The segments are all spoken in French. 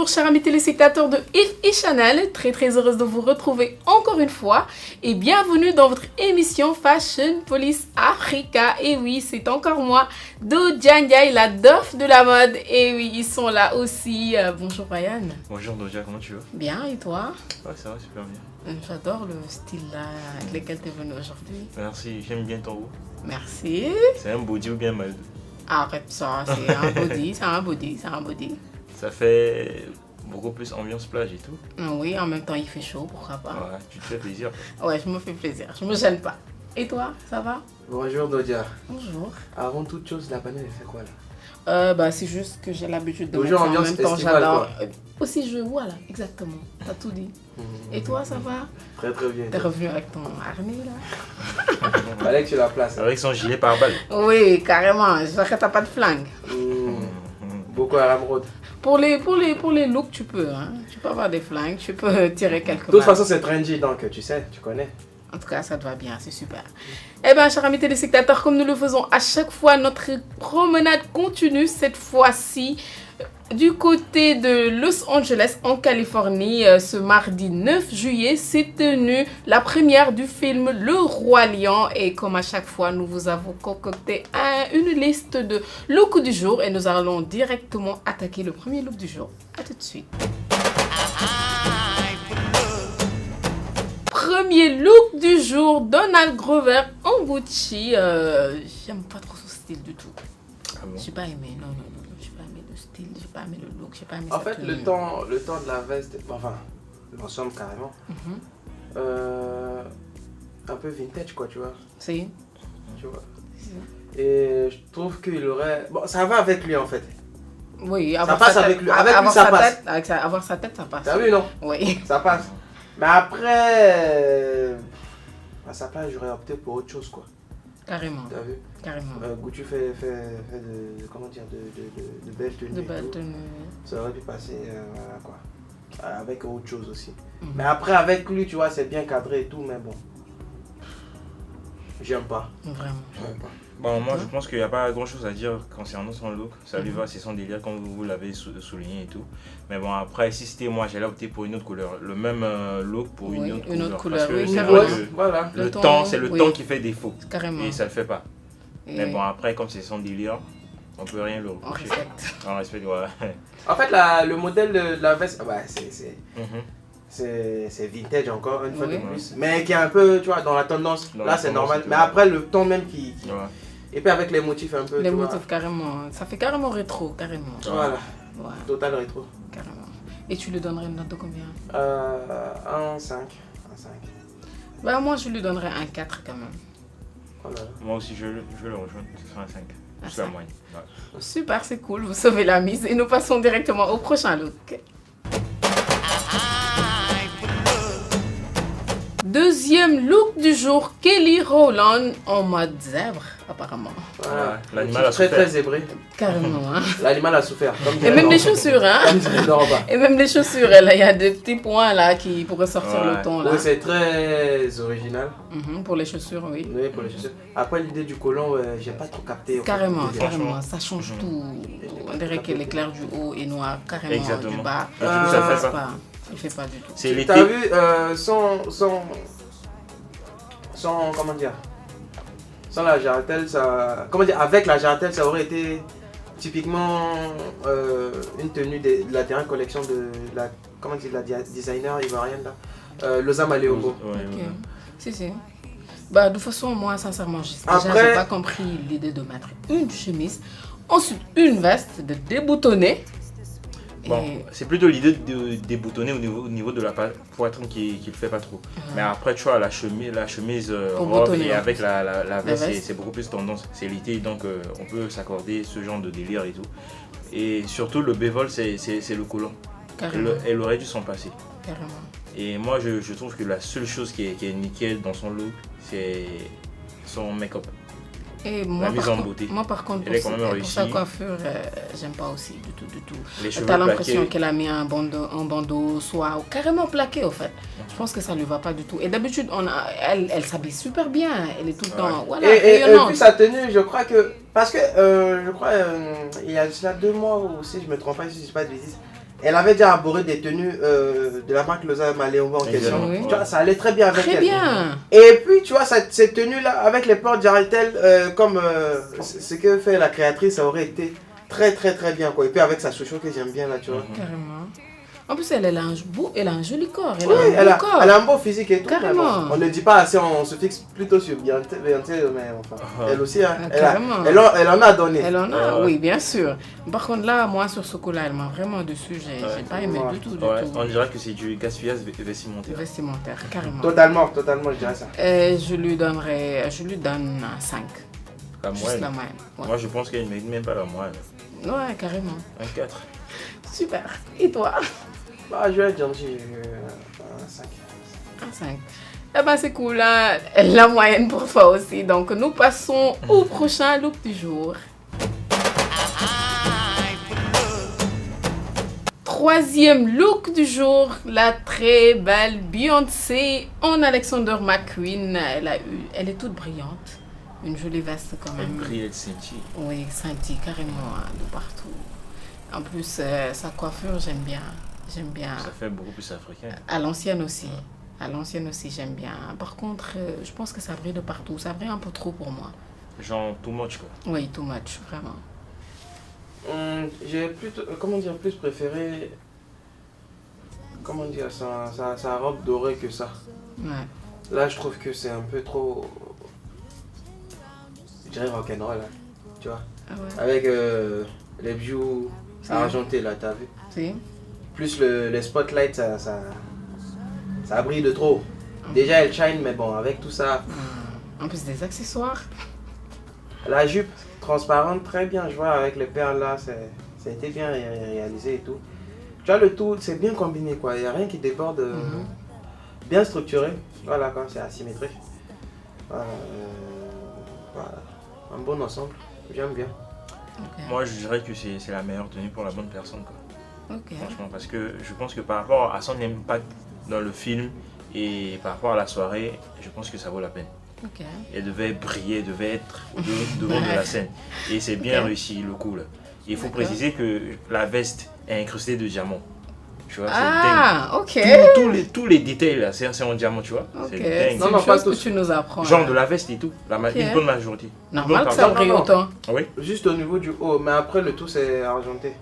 chers amis téléspectateurs de Yves et Chanel, très heureuse de vous retrouver encore une fois et bienvenue dans votre émission Fashion Police Africa. Et oui, c'est encore moi, Doja Ndiaye, la dof de la mode. Et oui, ils sont là aussi. Bonjour Ryan. Bonjour Doja, comment tu vas? Bien, et toi? Ouais, ça va super bien. J'adore le style là avec lequel tu es venu aujourd'hui. Merci, j'aime bien ton haut. Merci. C'est un body ou bien mal? Arrête ça, c'est un body, c'est un body. Ça fait beaucoup plus ambiance plage et tout. Oui, en même temps il fait chaud, pourquoi pas. Ouais, tu te fais plaisir. Ouais, je me fais plaisir, je me gêne pas. Et toi, ça va? Bonjour Doja. Bonjour. Avant toute chose, la panelle elle fait quoi là? Bah c'est juste que j'ai l'habitude de toujours mettre ça en ambiance même temps, estivale, j'adore. quoi. Aussi je, voilà, exactement, t'as tout dit. Et toi, ça va? Très bien. T'es revenu avec ton harnais là? Fallait que tu la places. Avec son gilet pare-balles. Oui, carrément, j'espère que t'as pas de flingue. Beaucoup à Ramrod. Pour les looks, tu peux, hein. Tu peux avoir des flingues, tu peux tirer quelques De toute balles. façon, c'est trendy donc tu sais, tu connais. En tout cas, ça te va bien, c'est super. Eh bien, chers amis téléspectateurs, comme nous le faisons à chaque fois, notre promenade continue cette fois-ci du côté de Los Angeles, en Californie. Ce mardi 9 juillet, s'est tenue la première du film Le Roi Lion. Et comme à chaque fois, nous vous avons concocté une liste de looks du jour. Et nous allons directement attaquer le premier look du jour. A tout de suite. Premier look du jour, Donald Glover en Gucci. J'aime pas trop ce style du tout. Ah bon? J'ai pas aimé, non, j'ai pas aimé le style, j'ai pas aimé le look, j'ai pas aimé En sa fait, tenue. le temps de la veste, enfin, l'ensemble carrément, un peu vintage quoi, tu vois. Si. Tu vois. Et je trouve qu'il aurait. Bon, ça va avec lui en fait. Oui, Ça avoir passe sa avec tête, lui. Avec lui, avoir ça sa passe. tête, avoir sa tête, ça passe. T'as vu, non? Oui. Ça passe. Mais après, à sa place, j'aurais opté pour autre chose quoi. Carrément, T'as vu? carrément. Gucci fait de, comment dire, de belles tenues. De et belles tout. tenues. Ça aurait pu passer, voilà quoi. Avec autre chose aussi. Mais après, avec lui, tu vois, c'est bien cadré et tout, mais bon. J'aime pas. Vraiment. J'aime pas. Bon, moi je pense qu'il n'y a pas grand chose à dire concernant son look. Ça lui va, c'est son délire comme vous l'avez souligné et tout. Mais bon, après, si c'était moi, j'allais opter pour une autre couleur. Le même look pour Oui, une autre couleur. Parce oui, que c'est c'est vrai. vrai Ouais, que voilà. le ton, temps, c'est le oui. temps qui fait défaut. Carrément. Et ça le fait pas. Et Mais bon, après, comme c'est son délire, on peut rien le on reprocher. respecte. On respecte, ouais. En fait, le modèle de la veste, ouais, Mhm. c'est vintage encore, une fois Oui. de plus. Mais qui est un peu, tu vois, dans la tendance. Dans Là, la c'est tendance, normal. c'est Mais tout. après, le ton même qui. Ouais. Et puis avec les motifs un peu. Les tu vois. motifs, carrément. Ça fait carrément rétro, carrément. Voilà, Ouais, total rétro. carrément. Et tu lui donnerais une note de combien? Un 5. Bah, moi, je lui donnerais un 4 quand même. Voilà. Moi aussi, je le rejoins. Ce sera un 5. Un C'est la 5. moyenne. Ouais. Super, c'est cool, vous sauvez la mise. Et nous passons directement au prochain look. Deuxième look du jour, Kelly Rowland en mode zèbre, apparemment. Voilà. L'animal a très souffert. très zébré. Carrément, hein. L'animal a souffert. Comme Et dirait même les Norba. chaussures, hein. Comme dirait Norba. Et même les chaussures, là, il y a des petits points là qui pourraient sortir Ouais. le ton là. Oui, c'est très original. Pour les chaussures, oui. Oui, pour les chaussures. Après, l'idée du collant, j'ai pas trop capté. en fait. Carrément, L'idée. carrément, ça change tout. On dirait que l'éclair du haut est noir, carrément Exactement. du bas. Et du coup, ça passe fait pas. Il fait pas du tout. C'est l'été. T'as vu, comment dire, sans la jarretelle, ça, comment dire, avec la jarretelle, ça aurait été typiquement une tenue de la dernière collection de la, comment dire, la designer ivoirienne là, Loza Maleogo. Ouais, Ok. ouais. Si. Bah, de toute façon, moi, sincèrement, déjà, Après- j'ai pas compris l'idée de mettre une chemise, ensuite une veste, de déboutonner. Bon, Et c'est plutôt l'idée de déboutonner au niveau de la poitrine qui le fait pas trop. Mais après, tu vois, la chemise Pour robe boutonner, et en avec plus. la veste, veste. c'est beaucoup plus tendance. C'est l'été, donc on peut s'accorder ce genre de délire et tout. Et surtout, le bévol, c'est le collant. carrément, Elle aurait dû s'en passer. carrément. Et moi, je trouve que la seule chose qui est nickel dans son look, c'est son make-up. Et moi, mise par en contre, beauté. moi, par contre, Elle est quand même pour réussie. sa coiffure, j'aime pas aussi du tout. Les cheveux T'as l'impression plaqués. qu'elle a mis un bandeau, soit carrément plaqué au fait. Je pense que ça lui va pas du tout. Et d'habitude, elle s'habille super bien. Elle est tout le temps, voilà, Et rayonnante. puis sa tenue, je crois que, parce que je crois il y a cela 2 mois ou si je me trompe pas, si je dis pas de bêtises, Elle avait déjà abordé des tenues de la marque Loza Maléo en question. Oui. Tu vois, ça allait très bien avec Très elle. bien. Et puis, tu vois, cette tenue-là, avec les portes Jarretel, comme ce que fait la créatrice, ça aurait été très très très bien, quoi. Et puis avec sa chouchou que j'aime bien, là, tu vois. Carrément. En plus, elle a un joli corps. Oui, Elle a un beau corps. elle a un beau physique et tout. Carrément. Mais bon, on ne dit pas assez, on se fixe plutôt sur Beyoncé, mais enfin, elle aussi, hein, Carrément. elle en a donné. Elle en a, oui, bien sûr. Par contre, là, moi, sur ce coup-là, elle m'a vraiment dessus. J'ai pas aimé du tout. On dirait que c'est du gaspillage vestimentaire. Vestimentaire, carrément. Totalement, je dirais ça. Je lui donne un 5. La Juste moyenne. la moyenne. Ouais. Moi, je pense qu'elle ne mérite même pas la moyenne. Ouais, carrément. Un 4. Super. Et toi? Bah, je vais dire un 5. Un 5. Eh ben, c'est cool, hein? La moyenne pour toi aussi. Donc, nous passons au prochain look du jour. Troisième look du jour, la très belle Beyoncé en Alexander McQueen. Elle est toute brillante. Une jolie veste quand même. Brillette scintille. Oui, scintille carrément hein, de partout. En plus, sa coiffure, j'aime bien. Ça fait beaucoup plus africain. À l'ancienne aussi. J'aime bien. Par contre, je pense que ça brille de partout. Ça brille un peu trop pour moi. Genre too much, quoi. Oui, too much, vraiment. J'ai plutôt, plus préféré, sa robe dorée que ça. Ouais. Là, je trouve que c'est un peu trop, je dirais rock'n'roll, hein, tu vois. Ah ouais. Avec les bijoux argentés, là, t'as vu. Si. Plus les spotlights, ça brille de trop. Déjà, elle shine, mais bon, avec tout ça. En plus des accessoires. La jupe transparente, très bien, je vois, avec les perles là, ça a été bien réalisé et tout. Tu vois, le tout, c'est bien combiné, quoi. Il n'y a rien qui déborde, bien structuré. Voilà, quoi, c'est asymétrique. Voilà, un bon ensemble, j'aime bien. Okay. Moi, je dirais que c'est la meilleure tenue pour la bonne personne, quoi. Ok. Franchement, parce que je pense que par rapport à son impact dans le film et par rapport à la soirée, je pense que ça vaut la peine. Ok. Elle devait briller, elle devait être devant de la scène. Et c'est bien réussi le coup là. Il faut préciser que la veste est incrustée de diamants. Tu vois, c'est dingue. Ok. Tous les détails là, c'est en diamant, tu vois. Ok. C'est dingue. Non, pas que tu nous apprends. Genre de la veste et tout, une bonne majorité. Normal que ça brille autant. Oui. Juste au niveau du haut, mais après le tout c'est argenté.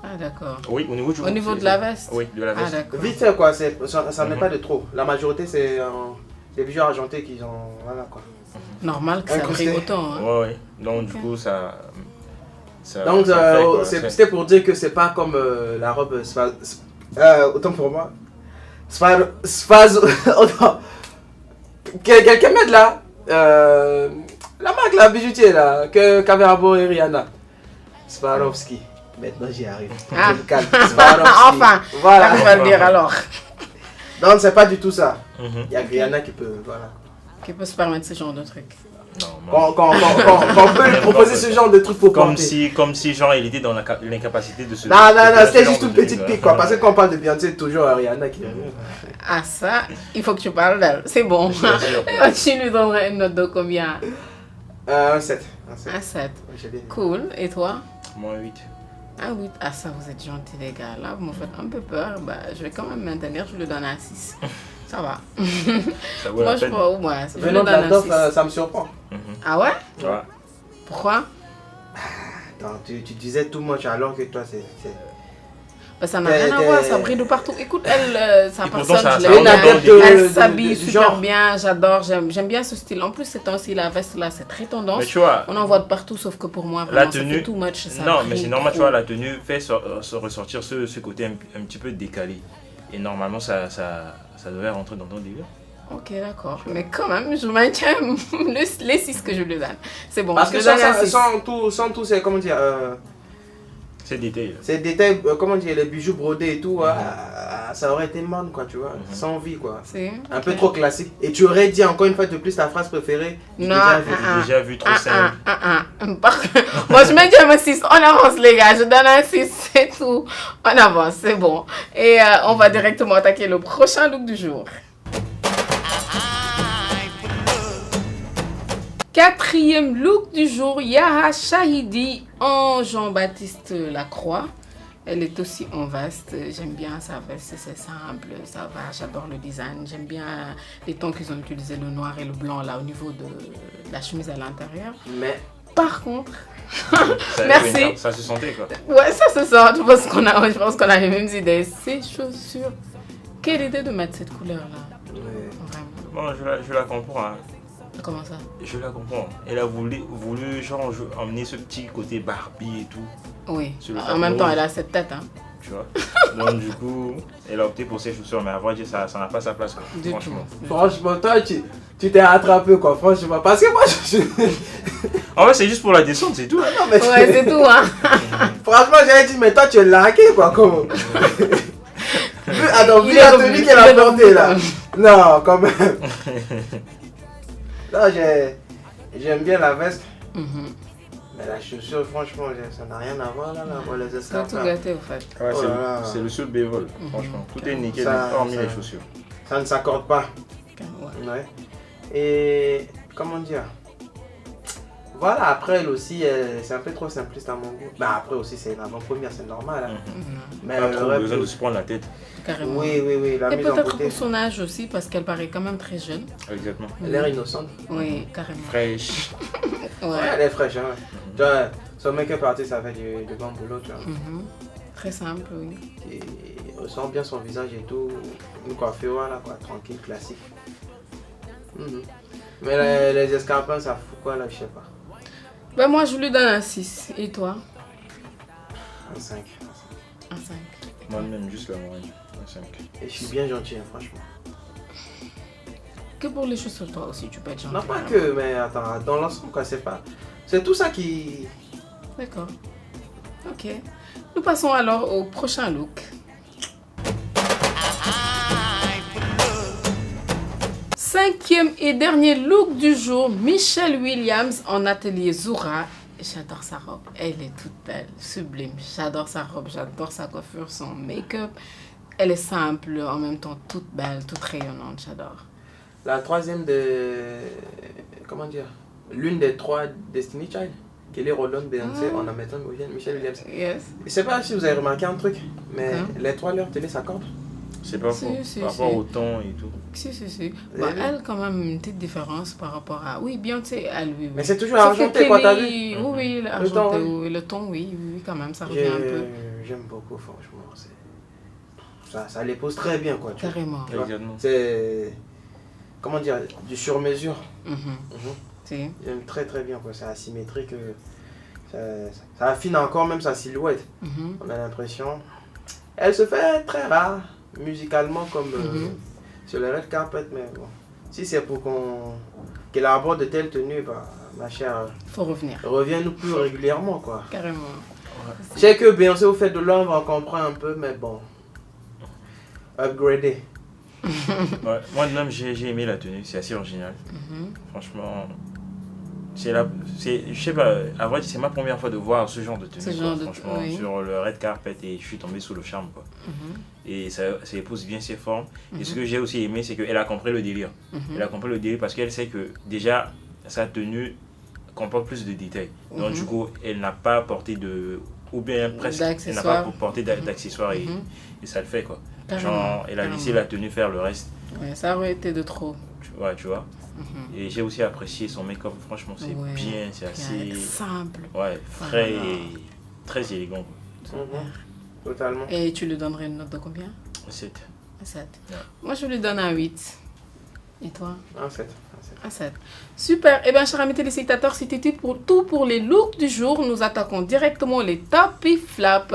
Ah d'accord. Oui, au niveau du haut. Au niveau de la veste. Oui, de la veste. Ah d'accord. Vite fait quoi, ça met pas de trop. La majorité c'est les bijoux argentés qui ont, voilà quoi. Normal que ça brille autant. Hein. Ouais. Donc du coup donc c'était pour dire que c'est pas comme la robe autant pour moi. Quelqu'un m'aide là. La marque la bijoutier là qu'avait abordé et Rihanna. Swarovski. Maintenant j'y arrive. Ah. Je me calme. Swarovski. Enfin. Voilà. On va le dire alors. Donc c'est pas du tout ça. Il y a Rihanna qui peut, voilà. Qui peut se permettre ce genre de truc. Non. Qu'on peut lui proposer ce genre de truc pour porter. Comme si genre il était dans l'incapacité de se... Non, c'était juste une petite pique quoi. Parce que quand on parle de Beyoncé, c'est toujours Rihanna qui revient. Ah ça, il faut que tu parles d'elle. C'est bon. Tu lui donnerais une note de combien? Un 7. Un 7. Cool. Et toi? Moi 8. Ah oui, ah ça vous êtes gentils les gars, là vous me faites un peu peur, bah, je vais quand même maintenir, je lui donne un 6. Ça va. Ça vaut moi la je peine. crois au moins. Venant de la Doff, ça me surprend. Ah ouais? Ouais. Pourquoi? Attends, tu disais tout much alors que toi c'est... Bah, ça n'a rien à voir, ça brille de partout. Écoute, elle, sa personne, je l'aime bien. bien. Elle s'habille super bien, j'adore, j'aime bien ce style. En plus, c'est aussi la veste là, c'est très tendance. Mais tu vois, on en voit de partout, sauf que pour moi, vraiment, la tenue, ça fait too much. Ça non, mais c'est normal, trop. tu vois, la tenue fait ressortir ce côté un petit peu décalé. Et normalement, ça devait rentrer dans ton délire. Ok, d'accord. Mais quand même, je maintiens les 6 que je lui donne. C'est bon. Parce que sans tout, c'est comment dire... C'est détail. Ces détails, comment dire, les bijoux brodés et tout, ça aurait été man quoi, tu vois, sans vie quoi. Un peu trop classique. Et tu aurais dit encore une fois de plus ta phrase préférée. Non, déjà vu trop simple. Moi je mets déjà un 6, on avance les gars, je donne un 6, c'est tout. On avance, c'est bon. Et on va directement attaquer le prochain look du jour. Quatrième look du jour, Yaha Shahidi en Jean-Baptiste Lacroix. Elle est aussi en veste. J'aime bien sa veste, c'est simple, ça va. J'adore le design. J'aime bien les tons qu'ils ont utilisé, le noir et le blanc là au niveau de la chemise à l'intérieur. Mais Par contre, Merci. Ça se sentait quoi. ouais, ça se sent. Je pense qu'on a les mêmes idées. Ces chaussures. Quelle idée de mettre cette couleur là. Vraiment. Bon, je la comprends. Hein. Comment ça? Je la comprends. Elle a voulu genre emmener ce petit côté Barbie et tout. Oui. Sur le En même temps, tableau. elle a cette tête. Hein. Tu vois. Donc du coup, elle a opté pour ses chaussures. Mais à vrai dire, ça n'a pas sa place quoi. Du Franchement. tout. franchement, toi, tu t'es rattrapé quoi, franchement. Parce que moi, En fait, c'est juste pour la descente, c'est tout. non, mais Ouais, c'est tout. Hein. franchement, j'avais dit, mais toi, tu es laqué quoi, comment Attends, vu Il la est tenue revenu, qu'elle a il est portée revenu, là. Non, quand même. Non, j'aime bien la veste. Mhm. Mais la chaussure, franchement, ça n'a rien à voir là, pour les C'est escarpes. tout là. gâté au fait. Ouais, Oh là là. c'est le seul bévol, franchement. Tout est nickel, Ça- hormis ça- les chaussures. Ça ne s'accorde pas. Ouais. Ouais. Et comment dire? Voilà, après elle aussi, c'est un peu trop simpliste à mon goût. Bah après aussi, c'est une avant-première, c'est normal. Hein. Mhm. Mais Pas le trop rap, besoin de se prendre la tête. Carrément. oui, la Et mise en peut-être beauté. pour son âge aussi, parce qu'elle paraît quand même très jeune. Exactement. Elle a l'air innocente. Oui, carrément. Fraîche. Ouais, Ouais. elle est fraîche. Hein. Tu vois, son make-up artist, ça fait du bon boulot. Tu vois. Mhm. Très simple, oui. Et il ressent bien son visage et tout. Une coiffure, voilà, quoi, tranquille, classique. Mhm. Mais les escarpins, ça fout quoi là, je sais pas. Ben moi, je lui donne un 6. Et toi? Un 5. Un 5. Moi-même, juste la moyenne. Un 5. Et je suis bien gentil, hein, franchement. Que pour les chaussures, toi aussi, tu peux être gentil. Non, pas que, mais attends, dans l'ensemble, quoi, c'est pas. C'est tout ça qui. D'accord. Ok. Nous passons alors au prochain look. Cinquième et dernier look du jour, Michelle Williams en atelier Zura. J'adore sa robe, elle est toute belle, sublime. J'adore sa robe, j'adore sa coiffure, son make-up. Elle est simple, en même temps toute belle, toute rayonnante, j'adore. La troisième de. Comment dire? L'une des trois Destiny Child. Kelly Rowland, Beyoncé, en mettant Michelle Williams. Yes. Je sais pas si vous avez remarqué un truc, mais Hein? les trois leur télé s'accordent. C'est pas Si, faux. si, Par si. rapport au temps et tout. Si. Bah, elle, quand même, une petite différence par rapport à... Oui, Beyoncé, elle, oui. Mais c'est toujours Sauf que argenté, quoi, t'as vu? Kelly, oui, Le l'argenté, ton, oui, le ton, oui, quand même, ça revient un peu. J'aime beaucoup, franchement. Ça les pose très bien, quoi. Tu vois. Carrément. Tu vois, Exactement. c'est. Comment dire? Du sur-mesure. Mhm. Mhm. Si. J'aime très très bien, quoi. C'est asymétrique. Ça affine encore même sa silhouette. Mhm. On a l'impression. Elle se fait très rare, musicalement, comme sur le red carpet, mais bon. Si c'est pour qu'elle aborde de telles tenues, bah, ma chère, Faut revenir. reviens-nous plus régulièrement, quoi. Carrément. Je sais que Beyoncé, au fait de l'ombre, on comprend un peu, mais bon. Upgradé. Ouais. Moi, de même, j'ai aimé la tenue. C'est assez original. Mhm. Franchement, je sais pas, à vrai dire, c'est ma première fois de voir ce genre de tenue. Ce quoi, genre de- franchement, oui. sur le red carpet et je suis tombé sous le charme. Quoi. Mhm. Et ça épouse bien ses formes. Et ce que j'ai aussi aimé, c'est qu'elle a compris le délire. Mhm. Elle a compris le délire parce qu'elle sait que déjà, sa tenue comporte plus de détails. Donc, du coup, elle n'a pas porté de. Ou bien presque, elle n'a pas D'accessoires. porté d'accessoires Mhm. et ça le fait. Quoi. Carrément, Genre, elle a laissé carrément. la tenue faire le reste. Ouais, ça aurait été de trop. Tu vois. Mhm. Et j'ai aussi apprécié son make-up. Franchement, c'est Ouais. bien, c'est assez. Simple. Ouais, frais Voilà. et très élégant. Totalement. Et tu lui donnerais une note de combien? 7. Un 7. Ouais. Moi, je lui donne un 8. Et toi? Un 7. Un 7. Super. Eh bien, chers amis téléspectateurs, c'était tout pour les looks du jour. Nous attaquons directement les top et flaps.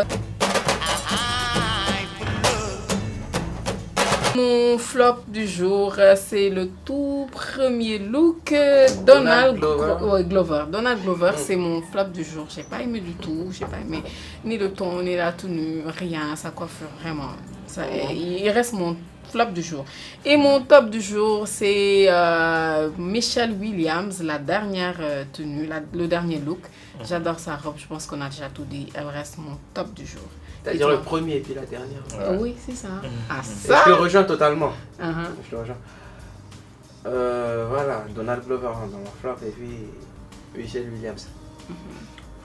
Mon flop du jour, c'est le tout premier look Donald Glover. Donald Glover, c'est mon flop du jour. J'ai pas aimé du tout. J'ai pas aimé ni le ton, ni la tenue, rien. Sa coiffure, vraiment. Ça, il reste mon flop du jour. Et mon top du jour, c'est Michelle Williams, la dernière tenue, le dernier look. J'adore sa robe. Je pense qu'on a déjà tout dit. Elle reste mon top du jour. C'est-à-dire Et le toi? premier et puis la dernière. Ouais. Oui, c'est ça. Ah, Et ça. je te rejoins totalement. Uh-huh. Je te rejoins. Voilà, Donald Glover dans mon flop et puis Michelle Williams.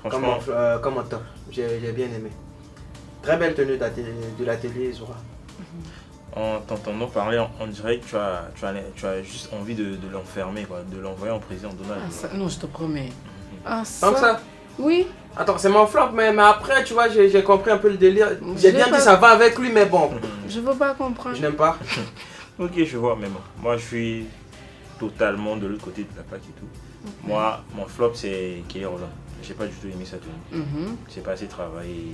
Franchement, Comme en top. J'ai bien aimé. Très belle tenue de l'atelier Zora. En t'entendant parler, on dirait que tu as juste envie de l'enfermer, quoi, de l'envoyer en prison, Donald. Ah, ça, non, je te promets. Ah, Tant que ça. Oui. Attends, c'est mon flop, mais après, tu vois, j'ai compris un peu le délire. J'ai bien dit ça va avec lui, mais bon. Je veux pas comprendre. Je n'aime pas. Ok, je vois, mais bon, moi je suis totalement de l'autre côté de la plaque et tout. Okay. Moi, mon flop c'est Kelly Rowland. J'ai pas du tout aimé sa tenue. J'ai pas assez travaillé.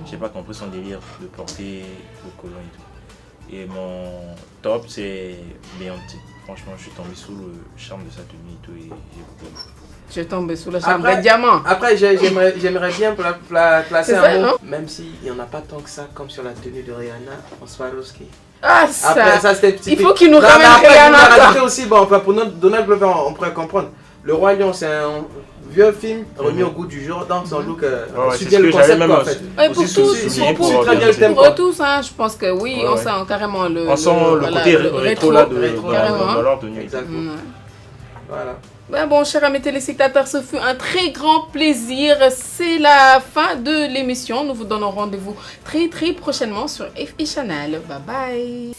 J'ai pas compris son délire de porter le collant et tout. Et mon top c'est Beyoncé. Franchement, je suis tombé sous le charme de sa tenue et tout. Et j'ai beaucoup aimé. Je suis tombé sous le charme de diamant. Après, j'aimerais bien la classer un mot. Non? Même s'il n'y en a pas tant que ça, comme sur la tenue de Rihanna en Swarovski. Ah, ça. Après, ça c'était petit. Il faut qu'il nous ramène Rihanna. Aussi, bon, pour Donald Glover, on pourrait comprendre. Le Roi Lion, c'est un vieux film remis au goût du jour, donc son look suit bien le concept, quoi, en fait. Ouais, pour tous, hein, je pense que oui, on sent carrément le côté rétro là de leur tenue. Exactement. Voilà. Ben bon, chers amis téléspectateurs, ce fut un très grand plaisir. C'est la fin de l'émission. Nous vous donnons rendez-vous très prochainement sur FI Channel. Bye bye.